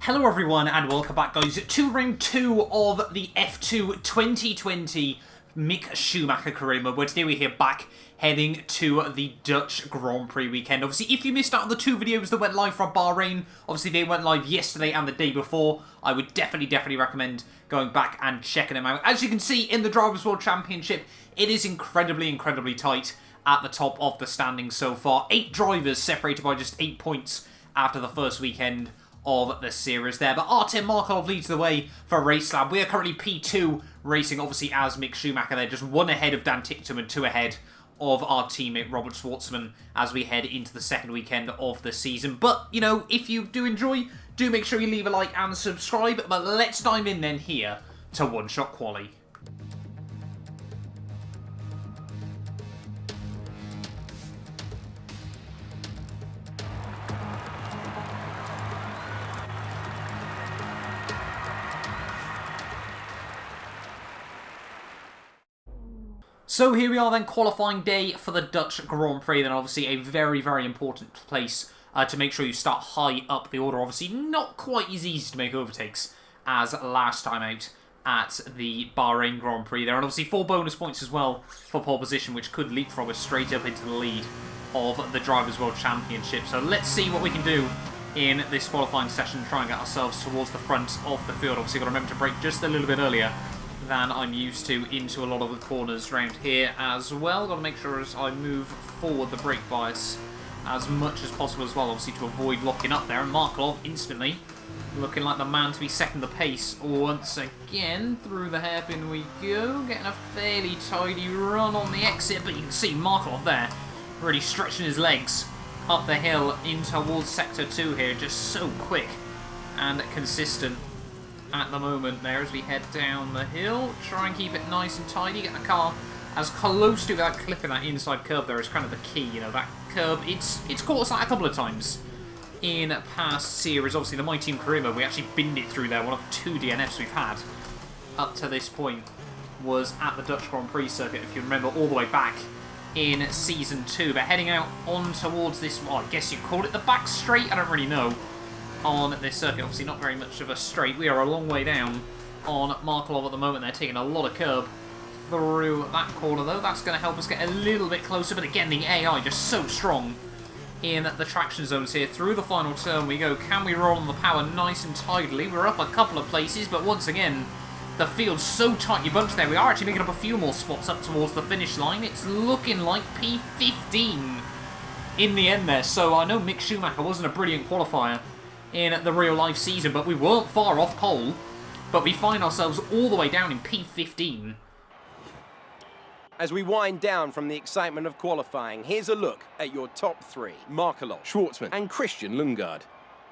Hello everyone and welcome back guys to round 2 of the F2 2020 Mick Schumacher career mode, where today we're here back heading to the Dutch Grand Prix weekend. Obviously if you missed out on the two videos that went live from Bahrain, obviously they went live yesterday and the day before, I would definitely recommend going back and checking them out. As you can see in the Drivers' World Championship, it is incredibly tight at the top of the standings so far. 8 drivers separated by just 8 points after the first weekend of the series there. But Artem Markov leads the way for Race Lab. We are currently P2 racing, obviously, as Mick Schumacher there, just 1 ahead of Dan Ticktum and 2 ahead of our teammate Robert Schwartzman as we head into the second weekend of the season. But, you know, if you do enjoy, do make sure you leave a like and subscribe. But let's dive in then here to One Shot Quali. So here we are then, qualifying day for the Dutch Grand Prix. Then obviously a very important place to make sure you start high up the order. Obviously not quite as easy to make overtakes as last time out at the Bahrain Grand Prix there. And obviously 4 bonus points as well for pole position, which could leapfrog us straight up into the lead of the Drivers' World Championship. So let's see what we can do in this qualifying session, try and get ourselves towards the front of the field. Obviously got to remember to brake just a little bit earlier than I'm used to into a lot of the corners around here as well. Got to make sure as I move forward the brake bias as much as possible as well, obviously to avoid locking up there. And Markov instantly looking like the man to be second the pace once again. Through the hairpin we go, getting a fairly tidy run on the exit, but you can see Markov there really stretching his legs up the hill in towards sector 2 here, just so quick and consistent at the moment there as we head down the hill. Try and keep it nice and tidy, get the car as close to without clipping that inside curb there is kind of the key. You know, that curb, it's caught us out a couple of times in past series. Obviously the My Team career mode, we actually binned it through there. One of 2 DNFs we've had up to this point was at the Dutch Grand Prix circuit, if you remember, all the way back in Season 2. But heading out on towards this, well, I guess you call it the back straight, I don't really know, on this circuit. Obviously not very much of a straight. We are a long way down on Markov at the moment. They're taking a lot of curb through that corner though. That's going to help us get a little bit closer, but again the AI just so strong in the traction zones here. Through the final turn we go. Can we roll on the power nice and tidily? We're up a couple of places, but once again the field's so tightly bunched there. We are actually making up a few more spots up towards the finish line. It's looking like P15 in the end there. So I know Mick Schumacher wasn't a brilliant qualifier in the real life season, but we weren't far off pole, but we find ourselves all the way down in P15. As we wind down from the excitement of qualifying, here's a look at your top 3. Markelov, Schwartzman and Christian Lundgaard.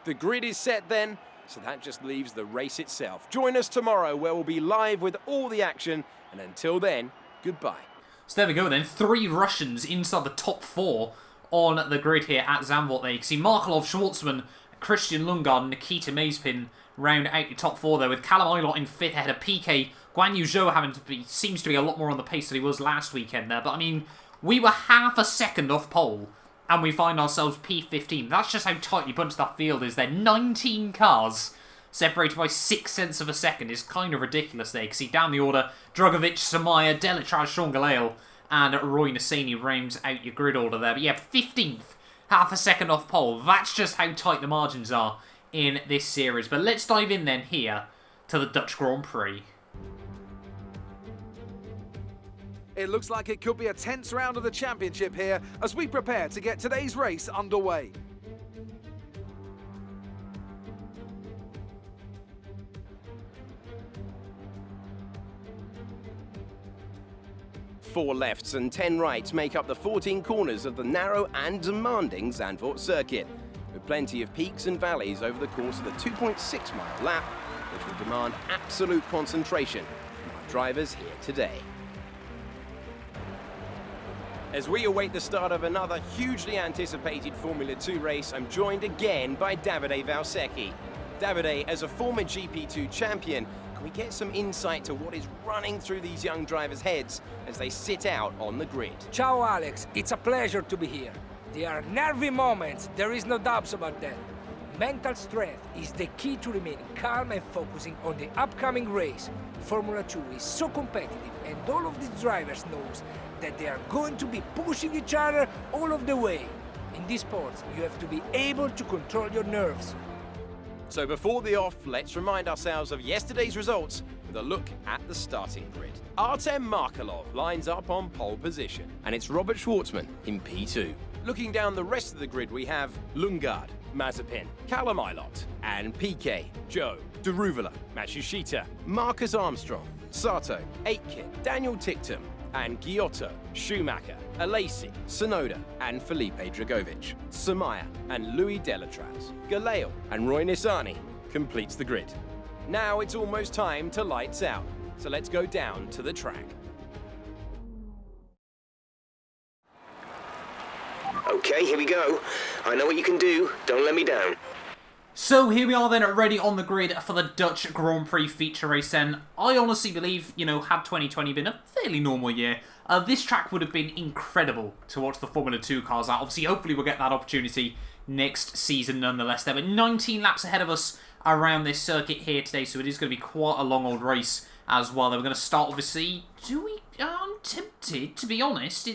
The grid is set then, so that just leaves the race itself. Join us tomorrow where we'll be live with all the action, and until then, goodbye. So there we go then, 3 Russians inside the top 4 on the grid here at Zandvoort there. You can see Markelov, Schwartzman, Christian Lundgaard and Nikita Mazepin round out the top 4 there, with Callum Ilott in 5th ahead of PK. Guan Yu Zhou having to be, seems to be a lot more on the pace than he was last weekend there. But I mean, we were half a second off pole and we find ourselves P15. That's just how tightly bunched that field is there. 19 cars separated by 6/10 of a second is kind of ridiculous there. You can see down the order, Drugovic, Samaya, Delitraj, Sean Galale and Roy Nassani rounds out your grid order there. But yeah, 15th. Half a second off pole. That's just how tight the margins are in this series. But let's dive in then here to the Dutch Grand Prix. It looks like it could be a tense round of the championship here as we prepare to get today's race underway. Four lefts and 10 rights make up the 14 corners of the narrow and demanding Zandvoort circuit, with plenty of peaks and valleys over the course of the 2.6-mile lap, which will demand absolute concentration from our drivers here today. As we await the start of another hugely anticipated Formula 2 race, I'm joined again by Davide Valsecchi. Davide, as a former GP2 champion, can we get some insight to what is running through these young drivers' heads as they sit out on the grid? Ciao Alex, it's a pleasure to be here. There are nervy moments, there is no doubts about that. Mental strength is the key to remaining calm and focusing on the upcoming race. Formula 2 is so competitive, and all of these drivers knows that they are going to be pushing each other all of the way. In this sport, you have to be able to control your nerves. So before the off, let's remind ourselves of yesterday's results with a look at the starting grid. Artem Markelov lines up on pole position, and it's Robert Schwartzman in P2. Looking down the rest of the grid, we have Lundgaard, Mazepin, Callum Ilott, and Piquet, Joe, Deruvala, Matsushita, Marcus Armstrong, Sato, Aitken, Daniel Ticktum, and Giotto, Schumacher, Alesi, Tsunoda, and Felipe Dragovic. Samaya and Louis Delatraz, Galeo and Roy Nissany completes the grid. Now it's almost time to lights out, so let's go down to the track. Okay, here we go. I know what you can do. Don't let me down. So here we are then, ready on the grid for the Dutch Grand Prix feature race then. I honestly believe, had 2020 been a fairly normal year, this track would have been incredible to watch the Formula 2 cars out. Obviously, hopefully we'll get that opportunity next season nonetheless. There were 19 laps ahead of us around this circuit here today, so it is going to be quite a long old race as well. Then we're going to start, obviously, I'm tempted, to be honest,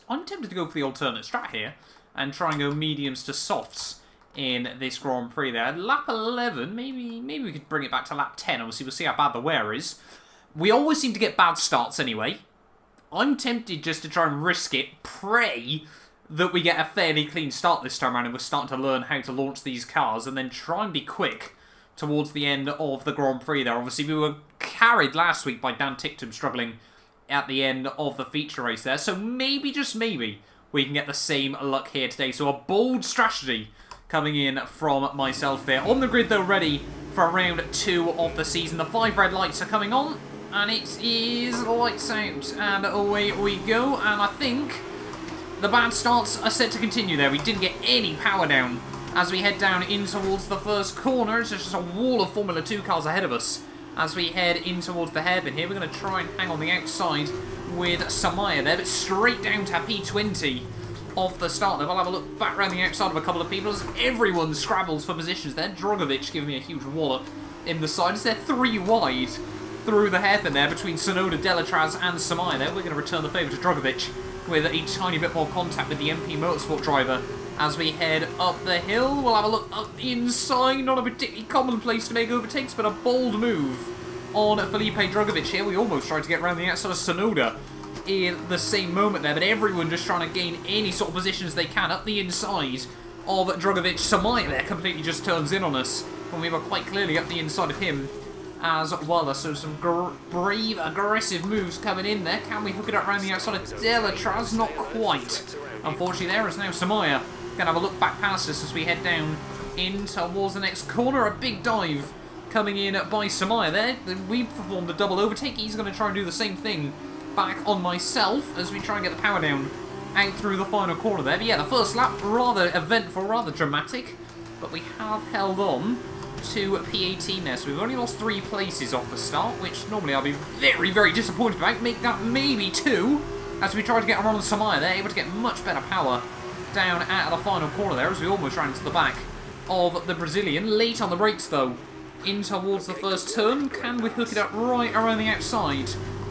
I'm tempted to go for the alternate strat here and try and go mediums to softs in this Grand Prix there. Lap 11, maybe we could bring it back to lap 10. Obviously, we'll see how bad the wear is. We always seem to get bad starts anyway. I'm tempted just to try and risk it, pray that we get a fairly clean start this time around and we're starting to learn how to launch these cars and then try and be quick towards the end of the Grand Prix there. Obviously, we were carried last week by Dan Ticktum struggling at the end of the feature race there. So maybe, just maybe, we can get the same luck here today. So a bold strategy coming in from myself here. On the grid, though, ready for round 2 of the season. The 5 red lights are coming on, and it is lights out, and away we go. And I think the bad starts are set to continue there. We didn't get any power down as we head down in towards the first corner. It's just a wall of Formula 2 cars ahead of us as we head in towards the hairpin here. We're going to try and hang on the outside with Samaya there, but straight down to P20 off the start there. We'll have a look back around the outside of a couple of people as everyone scrabbles for positions there. Drogovic giving me a huge wallop in the side as they're 3 wide through the hairpin there between Tsunoda, Delatraz and Samaya there. We're going to return the favour to Drogovic with a tiny bit more contact with the MP Motorsport driver as we head up the hill. We'll have a look up the inside. Not a particularly common place to make overtakes, but a bold move on Felipe Dragovic here. We almost tried to get around the outside of Tsunoda in the same moment there, but everyone just trying to gain any sort of positions they can up the inside of Dragovic. Samaya there completely just turns in on us when we were quite clearly up the inside of him as well. So some brave, aggressive moves coming in there. Can we hook it up around the outside of Delatraz? Not quite. Unfortunately, there is now Samaya going to have a look back past us as we head down in towards the next corner. A big dive coming in by Samaya there. We performed a double overtake. He's going to try and do the same thing back on myself as we try and get the power down out through the final corner there. But yeah, the first lap, rather eventful, rather dramatic, but we have held on to P18 there, so we've only lost 3 places off the start, which normally I'll be very, very disappointed about. Make that maybe 2 as we try to get around Samaya there, able to get much better power down out of the final corner there as we almost ran into the back of the Brazilian. Late on the brakes though, in towards the first turn. Can we hook it up right around the outside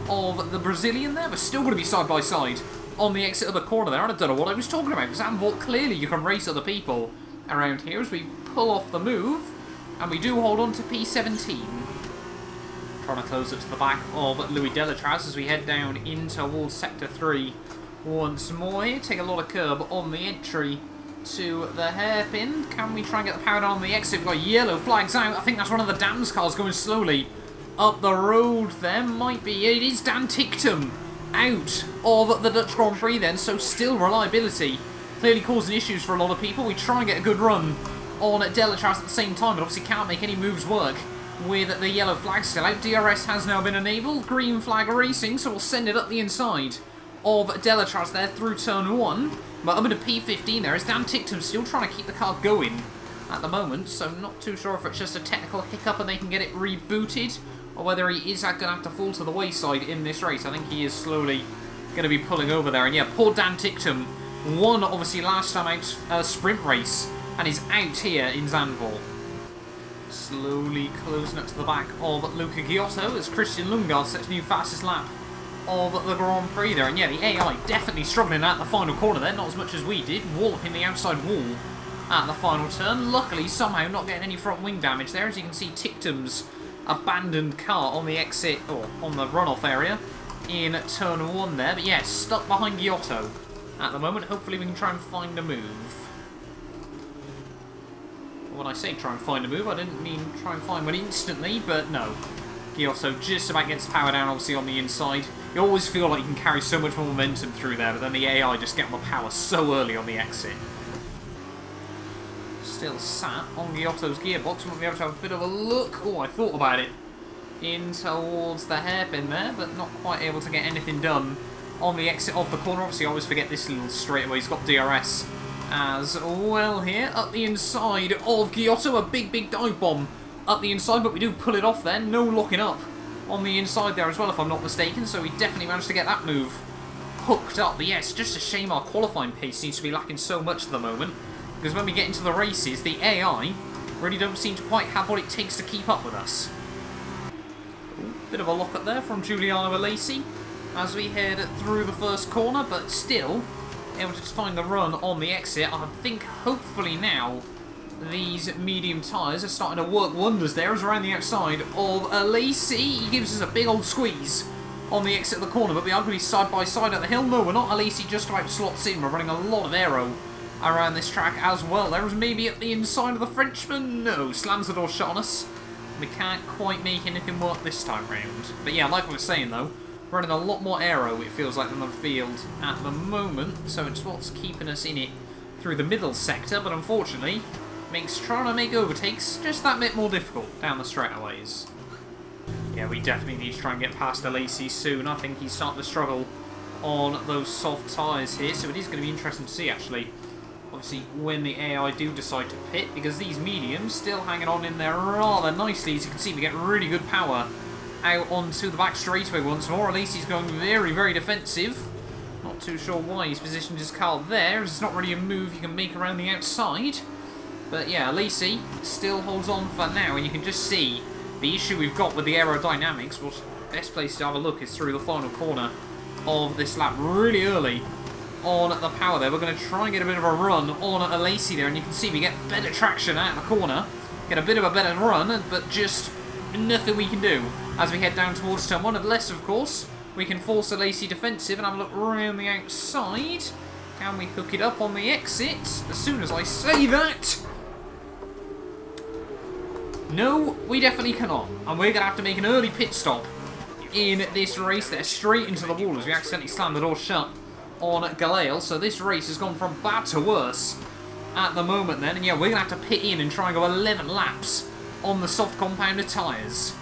of the Brazilian there? We're still going to be side by side on the exit of the corner there. I don't know what I was talking about, because Zandvoort, clearly you can race other people around here as we pull off the move, and we do hold on to P17. Trying to close it to the back of Louis Delatraz as we head down in towards Sector 3 once more here. Take a lot of curb on the entry to the hairpin. Can we try and get the power down on the exit? We've got yellow flags out. I think that's one of the Dams cars going slowly up the road there. Might be. It is Dan Ticktum out of the Dutch Grand Prix then, so still reliability clearly causing issues for a lot of people. We try and get a good run on Delatraz at the same time, but obviously can't make any moves work with the yellow flag still out. DRS has now been enabled. Green flag racing, so we'll send it up the inside of Delatraz there through turn 1. But up into P15 there is Dan Ticktum still trying to keep the car going at the moment, so not too sure if it's just a technical hiccup and they can get it rebooted, or whether he is going to have to fall to the wayside in this race. I think he is slowly going to be pulling over there. And yeah, poor Dan Ticktum won, obviously, last time out a sprint race and is out here in Zandvoort. Slowly closing up to the back of Luca Giotto as Christian Lundgaard sets a new fastest lap of the Grand Prix there. And yeah, the AI definitely struggling at the final corner there, not as much as we did, walloping the outside wall at the final turn. Luckily, somehow not getting any front wing damage there, as you can see Tictum's abandoned car on the exit, or on the runoff area in turn 1 there. But yeah, stuck behind Giotto at the moment. Hopefully we can try and find a move. When I say try and find a move, I didn't mean try and find one instantly, but no. Giotto just about gets power down, obviously, on the inside. You always feel like you can carry so much more momentum through there, but then the AI just get on the power so early on the exit. Still sat on Giotto's gearbox. Might be able to have a bit of a look. Oh, I thought about it. In towards the hairpin there, but not quite able to get anything done on the exit of the corner. Obviously, I always forget this little straightaway. He's got DRS as well here. Up the inside of Giotto, a big dive bomb up the inside, but we do pull it off there. No locking up on the inside there as well, if I'm not mistaken, so we definitely managed to get that move hooked up. But yes, just a shame our qualifying pace seems to be lacking so much at the moment, because when we get into the races, the AI really don't seem to quite have what it takes to keep up with us. Ooh, bit of a lock up there from Giuliano Alesi as we head through the first corner, but still able to find the run on the exit. I think hopefully now these medium tyres are starting to work wonders there, as around the outside of Alesi. He gives us a big old squeeze on the exit of the corner, but we are going to be side by side at the hill. No, we're not. Alesi just about slots in. We're running a lot of aero around this track as well. There was maybe at the inside of the Frenchman. No, slams the door shut on us. We can't quite make anything work this time round. But yeah, like I was saying though, running a lot more aero, it feels like, than the field at the moment, so it's what's keeping us in it through the middle sector, but unfortunately makes trying to make overtakes just that bit more difficult down the straightaways. Yeah, we definitely need to try and get past Alesi soon. I think he's starting to struggle on those soft tyres here, so it is going to be interesting to see, actually, obviously, when the AI do decide to pit, because these mediums still hanging on in there rather nicely. As you can see, we get really good power out onto the back straightaway once more. Alesi's going very defensive. Not too sure why he's positioned his car there, as it's not really a move you can make around the outside. But yeah, Alesi still holds on for now, and you can just see the issue we've got with the aerodynamics. Well, best place to have a look is through the final corner of this lap, really early on the power there. We're going to try and get a bit of a run on Alesi there, and you can see we get better traction out of the corner, get a bit of a better run, but just nothing we can do as we head down towards turn 1. Unless, of course, we can force Alesi defensive and have a look around the outside. Can we hook it up on the exit? As soon as I say that, no, we definitely cannot. And we're going to have to make an early pit stop in this race there, straight into the wall, as we accidentally slammed the door shut on Galale. So this race has gone from bad to worse at the moment then. And yeah, we're going to have to pit in and try and go 11 laps on the soft compounded tyres.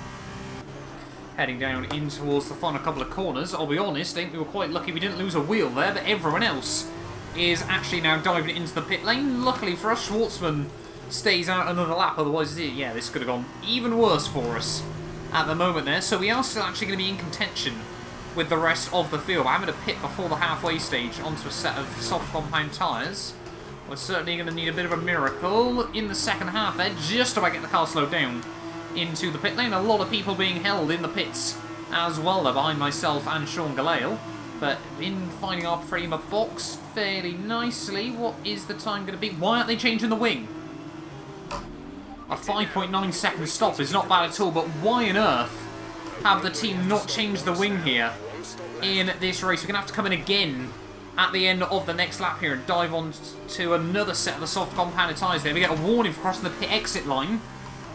Heading down in towards the final couple of corners. I'll be honest, I think we were quite lucky we didn't lose a wheel there, but everyone else is actually now diving into the pit lane. Luckily for us, Schwartzman stays out another lap, otherwise, yeah, this could have gone even worse for us at the moment there. So we are still actually going to be in contention with the rest of the field. I'm going to pit before the halfway stage onto a set of soft compound tyres. We're certainly going to need a bit of a miracle in the second half there, just about get the car slowed down into the pit lane. A lot of people being held in the pits as well there, behind myself and Sean Galale. But in finding our frame of box fairly nicely. What is the time going to be? Why aren't they changing the wing? A 5.9 second stop is not bad at all, but why on earth have the team not changed the wing here in this race? We're going to have to come in again at the end of the next lap here and dive on to another set of the soft compounded tyres there. We get a warning for crossing the pit exit line,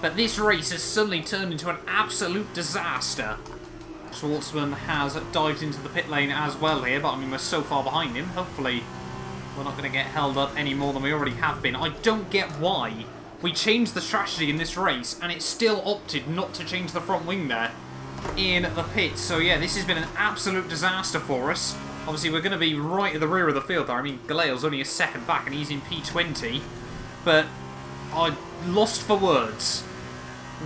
but this race has suddenly turned into an absolute disaster. Schwartzman has dived into the pit lane as well here, but I mean, we're so far behind him. Hopefully we're not going to get held up any more than we already have been. I don't get why we changed the strategy in this race and it still opted not to change the front wing there in the pits. So yeah, this has been an absolute disaster for us. Obviously we're going to be right at the rear of the field there. I mean, Galale's only a second back and he's in P20, but I lost for words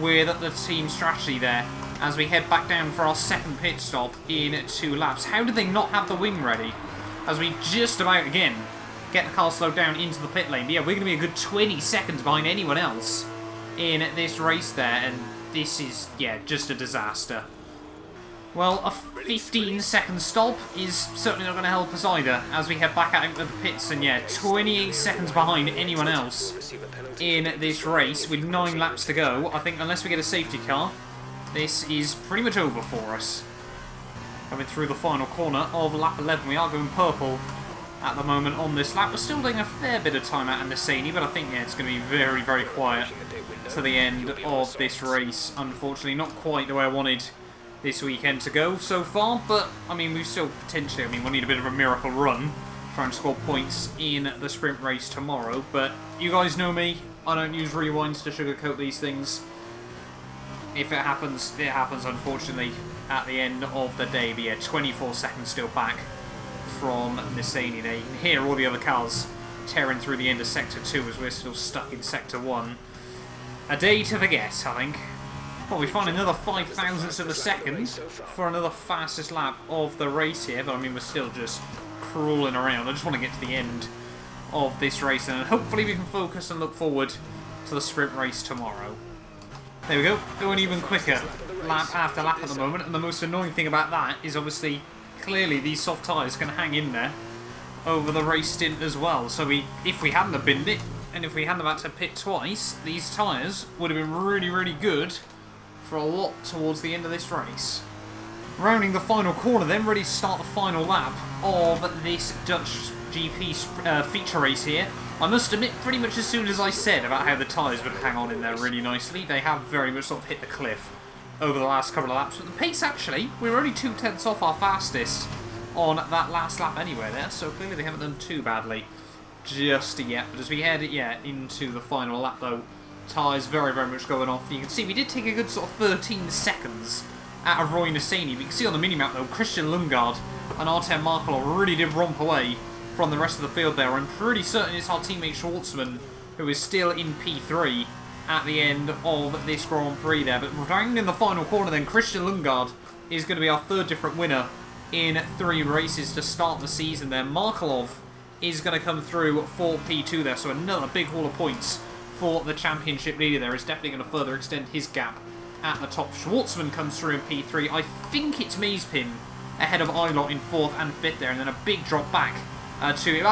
with the team strategy there as we head back down for our second pit stop in 2 laps. How did they not have the wing ready? As we just about, again, get the car slowed down into the pit lane. But yeah, we're going to be a good 20 seconds behind anyone else in this race there, and this is, yeah, just a disaster. Well, a 15-second stop is certainly not going to help us either as we head back out into the pits, and yeah, 28 seconds behind anyone else in this race with 9 laps to go. I think unless we get a safety car, this is pretty much over for us. Coming through the final corner of lap 11, we are going purple at the moment on this lap. We're still doing a fair bit of time out in Nisani, but I think, yeah, it's going to be very, very quiet to the end of this race. Unfortunately, not quite the way I wanted this weekend to go so far, but I mean, we've still potentially, we'll need a bit of a miracle run trying to score points in the sprint race tomorrow. But you guys know me, I don't use rewinds to sugarcoat these things. If it happens, unfortunately, at the end of the day. But yeah, 24 seconds still back from Nisani there. You can hear all the other cars tearing through the end of Sector 2 as we're still stuck in Sector 1. A day to forget, I think. Well, we find another 5,000ths of a second for another fastest lap of the race here, but I mean, we're still just crawling around. I just want to get to the end of this race, and hopefully we can focus and look forward to the sprint race tomorrow. There we go, going even quicker lap after lap at the moment, and the most annoying thing about that is obviously, clearly these soft tyres can hang in there over the race stint as well. So if we hadn't have binned it, and if we hadn't have had to pit twice, these tyres would have been really, really good for a lot towards the end of this race. Rounding the final corner then, ready to start the final lap of this Dutch GP feature race here. I must admit, pretty much as soon as I said about how the tyres would hang on in there really nicely, they have very much sort of hit the cliff over the last couple of laps. But the pace, actually, we were only 2/10 off our fastest on that last lap anyway there, so clearly they haven't done too badly just yet. But as we head into the final lap though, tyres very, very much going off. You can see we did take a good sort of 13 seconds out of Roy Nisani. But you can see on the minimap though, Christian Lundgaard and Artem Markelov really did romp away from the rest of the field there. I'm pretty certain it's our teammate Schwartzman who is still in P3 at the end of this Grand Prix there. But rounding the final corner then, Christian Lundgaard is going to be our third different winner in 3 races to start the season there. Markelov is going to come through for P2 there, so another big haul of points for the championship leader there. Is definitely going to further extend his gap at the top. Schwartzman comes through in P3. I think it's Mazepin ahead of Eilert in 4th and 5th there, and then a big drop back to it.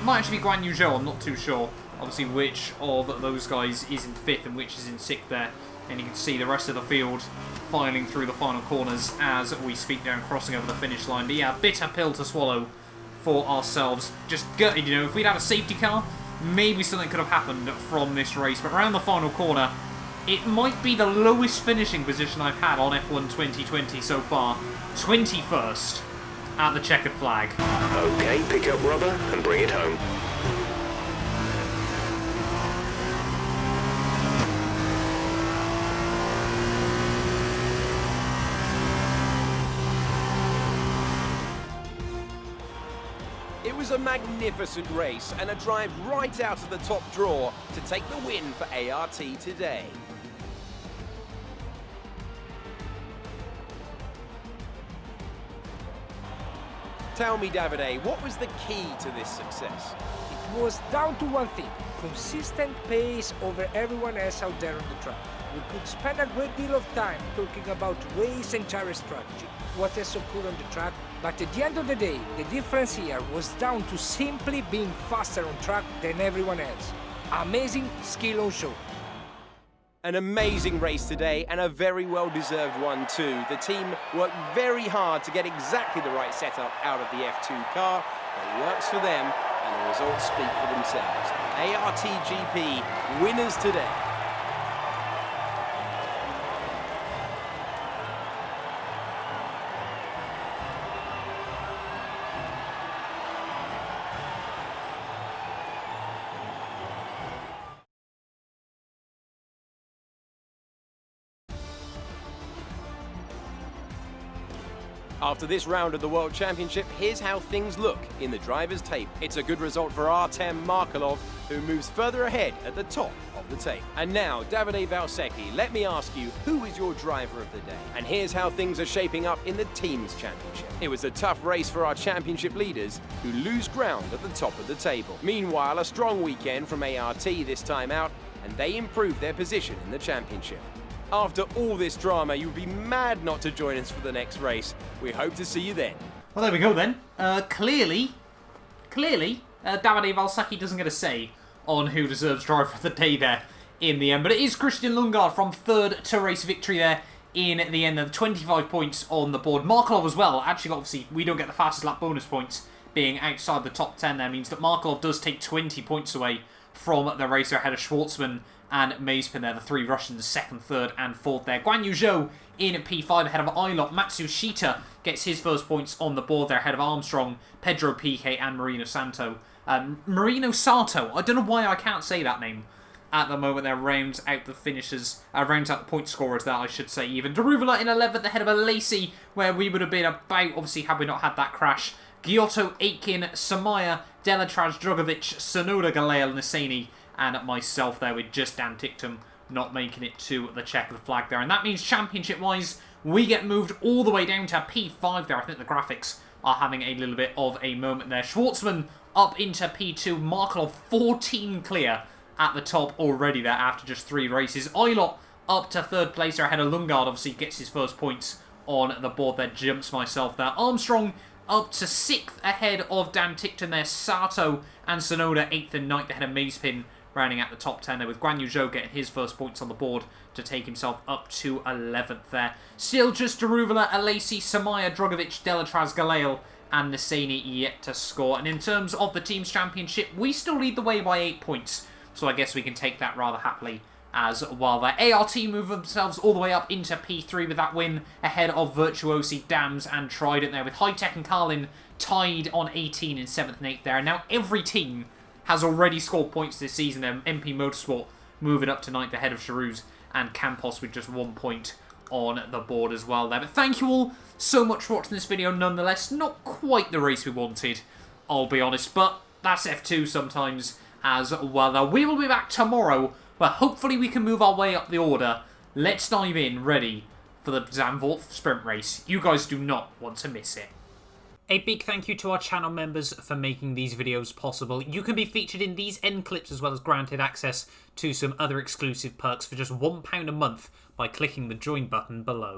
Might actually be Guan Yu Zhou, I'm not too sure. Obviously, which of those guys is in 5th and which is in 6th there. And you can see the rest of the field filing through the final corners as we speak there and crossing over the finish line. But yeah, bitter pill to swallow for ourselves. Just gutted, if we'd had a safety car, maybe something could have happened from this race. But around the final corner, it might be the lowest finishing position I've had on F1 2020 so far. 21st at the checkered flag. Okay, pick up rubber and bring it home. It was a magnificent race and a drive right out of the top draw to take the win for ART today. Tell me, Davide, what was the key to this success? It was down to one thing: consistent pace over everyone else out there on the track. We could spend a great deal of time talking about race and tire strategy, what has occurred on the track, but at the end of the day, the difference here was down to simply being faster on track than everyone else. Amazing skill on show. An amazing race today, and a very well-deserved one too. The team worked very hard to get exactly the right setup out of the F2 car. It works for them, and the results speak for themselves. ARTGP winners today. After this round of the World Championship, here's how things look in the driver's tape. It's a good result for Artem Markelov, who moves further ahead at the top of the table. And now, Davide Valsecchi, let me ask you, who is your driver of the day? And here's how things are shaping up in the Teams Championship. It was a tough race for our championship leaders, who lose ground at the top of the table. Meanwhile, a strong weekend from ART this time out, and they improved their position in the championship. After all this drama, you'd be mad not to join us for the next race. We hope to see you then. Well, there we go then. Clearly, Davide Valsecchi doesn't get a say on who deserves driver of the day there in the end. But it is Christian Lundgaard from third to race victory there in the end of 25 points on the board. Markelov as well. Actually, obviously, we don't get the fastest lap bonus points being outside the top 10 there. Means that Markelov does take 20 points away from the racer ahead of Schwartzman and Mazepin there. The three Russians, second, third and fourth there. Guan Yu Zhou in P5 ahead of Ailot. Matsushita gets his first points on the board there ahead of Armstrong, Pedro Piquet and Marino Sato. Marino Sato, I don't know why I can't say that name at the moment there. Rounds out the finishers, rounds out the point scorers there, I should say even. Daruvula in 11th ahead of a Lacey, where we would have been about, obviously, had we not had that crash. Giotto, Aitken, Samaya, Delatraz, Drogovic, Sonoda, Galeo, Niseni, and myself there with just Dan Tictum not making it to the checkered flag there. And that means championship-wise, we get moved all the way down to P5 there. I think the graphics are having a little bit of a moment there. Schwartzman up into P2. Markelov 14 clear at the top already there after just 3 races. Ailot up to third place there ahead of Lundgaard. Obviously gets his first points on the board there. Jumps myself there. Armstrong up to 6th ahead of Dan Ticton there. Sato and Sonoda 8th and 9th ahead of Mazepin, rounding out the top 10 there, with Guan Yu Zhou getting his first points on the board to take himself up to 11th there. Still just Daruvula, Alesi, Samaya, Drogovic, Delatraz, Galeo and Niseni yet to score. And in terms of the Teams Championship, we still lead the way by 8 points, so I guess we can take that rather happily as well there. ART move themselves all the way up into P3 with that win ahead of Virtuosi, Dams and Trident there, with High Tech and Carlin tied on 18 in 7th and 8th there. And now every team has already scored points this season. MP Motorsport moving up to 9th ahead of Charouz and Campos with just 1 point on the board as well there. But thank you all so much for watching this video nonetheless. Not quite the race we wanted, I'll be honest, but that's F2 sometimes as well. Now, we will be back tomorrow where hopefully we can move our way up the order. Let's dive in ready for the Zandvoort sprint race. You guys do not want to miss it. A big thank you to our channel members for making these videos possible. You can be featured in these end clips as well as granted access to some other exclusive perks for just £1 a month by clicking the join button below.